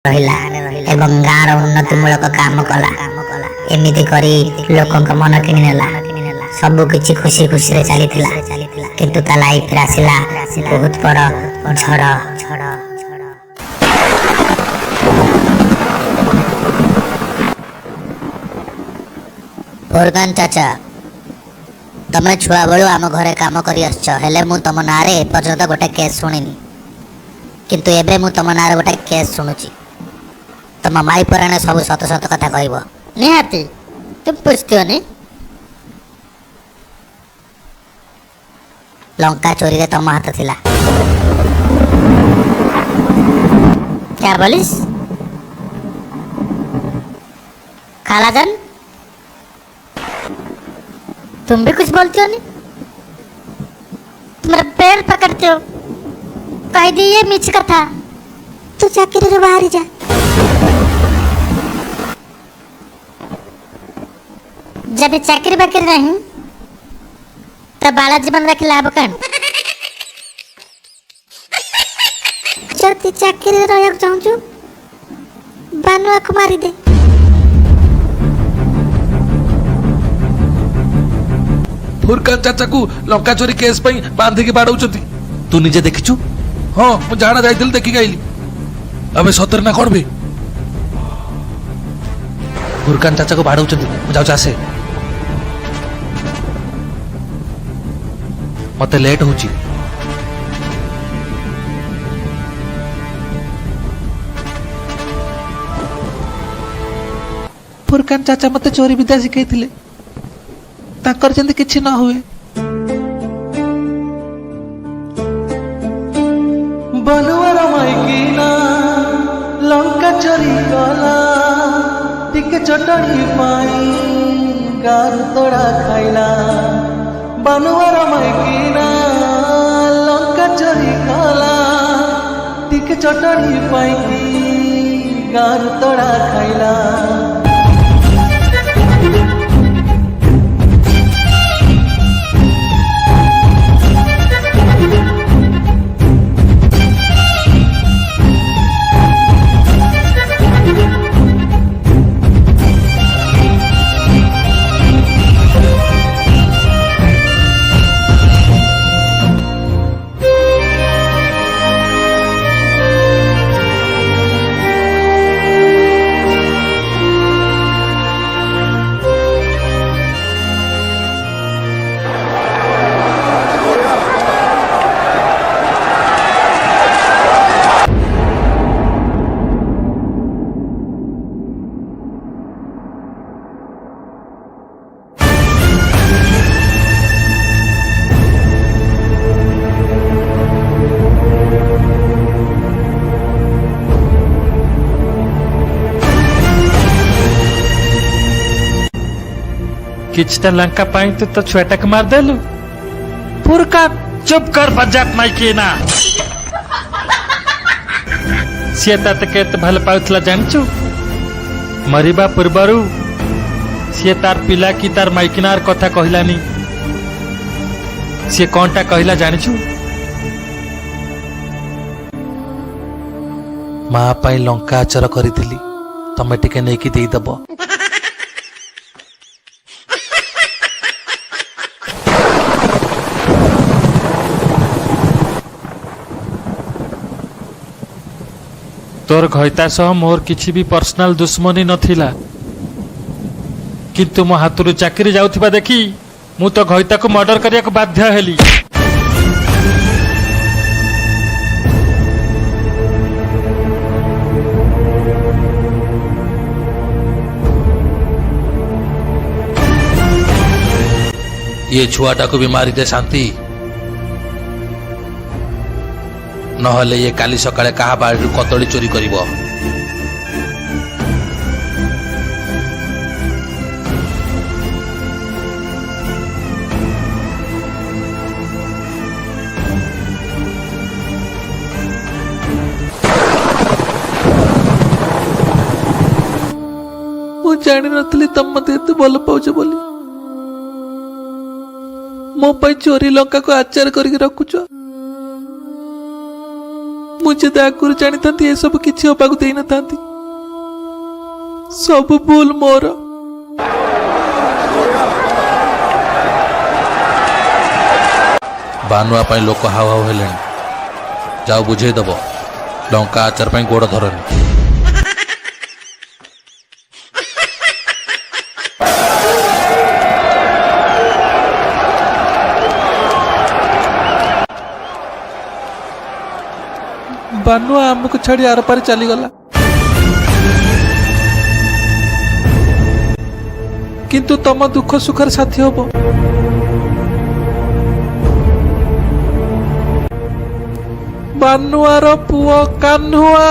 रहिला एवं गाँव उन्नतिमूलक काम कला। एमिति करी लोकंक मन किनिनेला। सबु किछि खुशी खुशी रे चलीथिला, किंतु ता लाइफ रे आसिला बहुत बड़ झड़। फुरकान चाचा, तमे छुआ बेलू आम घरे काम करी आसछ, हेले मु तम नारे एपर्यंत गोटे केस शुणिनी। किंतु एबे मु तम नारे गोटे केस शुणुची। तम माई पुराणे सब सत सत कथा कहब निहाती। तुम पूछती नी लंका चोरी रे तम हाथ थिला। क्या बोलिस खालाजान? तुम भी कुछ बोलती हो? नहीं तुम्हारा पैर पकड़ते हो। कह दी ये मिछ कथा। तू चाकरी रे बाहर जा। जब चाकरी बाकरी नहीं तब बाला जीवन रख लाभ कण। जति चाकरी रहक चाहूछु बानुआ को मारी दे। फुरकान चाचा को लंका चोरी केस पई बांधी के बाड़ौचंती। तू निजे देखिछु? हां मु जाना जाइथिल देखि गइली। अबे सतर ना कोन बे फुरकान चाचा को बाड़ौचंती। मु जाउ आसे, मते लेट होची। फुरकान चाचा मते चोरी विद्या सिखाइथिले, ताकर जंदी किछि न हुए। बनुआर माइकिना लंका चोरी गला, टिके चटनी पाई गार तोड़ा खाइला। बनुआर माइकिना लंका चोरी गला, टिके चटनी पाई गार तोड़ा खाइला। किछटा लंका पाई तो छुआटा मार देलु। फुरका चुप कर बजात माइकी ना। सी तते केते भल पाउथला जानचु? मरिबा पूर्वरु सी तार पिला की तार माइकिनार कथा कहलानी। सी कोनटा कहला जानचु? माँ पाई लंका आचर करिथिली, तमे टिके नेकी देई दबो। तोर घईता सह मोर किछि भी पर्सनल दुश्मनी नथिला, किंतु मो हाथरू चाकरी जाउथिबा देखी मु तो घईता को मर्डर करिया को बाध्य हेली। ये छुआटा को भी मारी दे शांति, नहले ये काली सकाळे कहा बाड़ी कदली चोरी करिवो। मु जानि नथली तम मते एते भल पाउछ बोली। मो पई चोरी लंका को आचार करके रखुछ। ମୁଁ ଯଦି ଆଗରୁ ଜାଣିଥାନ୍ତି ଏସବୁ କିଛି ହବାକୁ ଦେଇନଥାନ୍ତି। ସବୁ ଭୁଲ ମୋର। ବାନୁଆ ପାଇଁ ଲୋକ ହାଉ ହାଉ ହେଲେଣି। ଯାଉ ବୁଝେଇଦବ ଲଙ୍କା ଆଚାର ପାଇଁ ଗୋଡ଼ ଧରନି। ବାନୁଆ ଆମକୁ ଛାଡ଼ି ଆରପାରି ଚାଲିଗଲା, କିନ୍ତୁ ତମ ଦୁଃଖ ସୁଖର ସାଥୀ ହବ। ବାନୁଆର ପୁଅ କାହ୍ନୁଆ।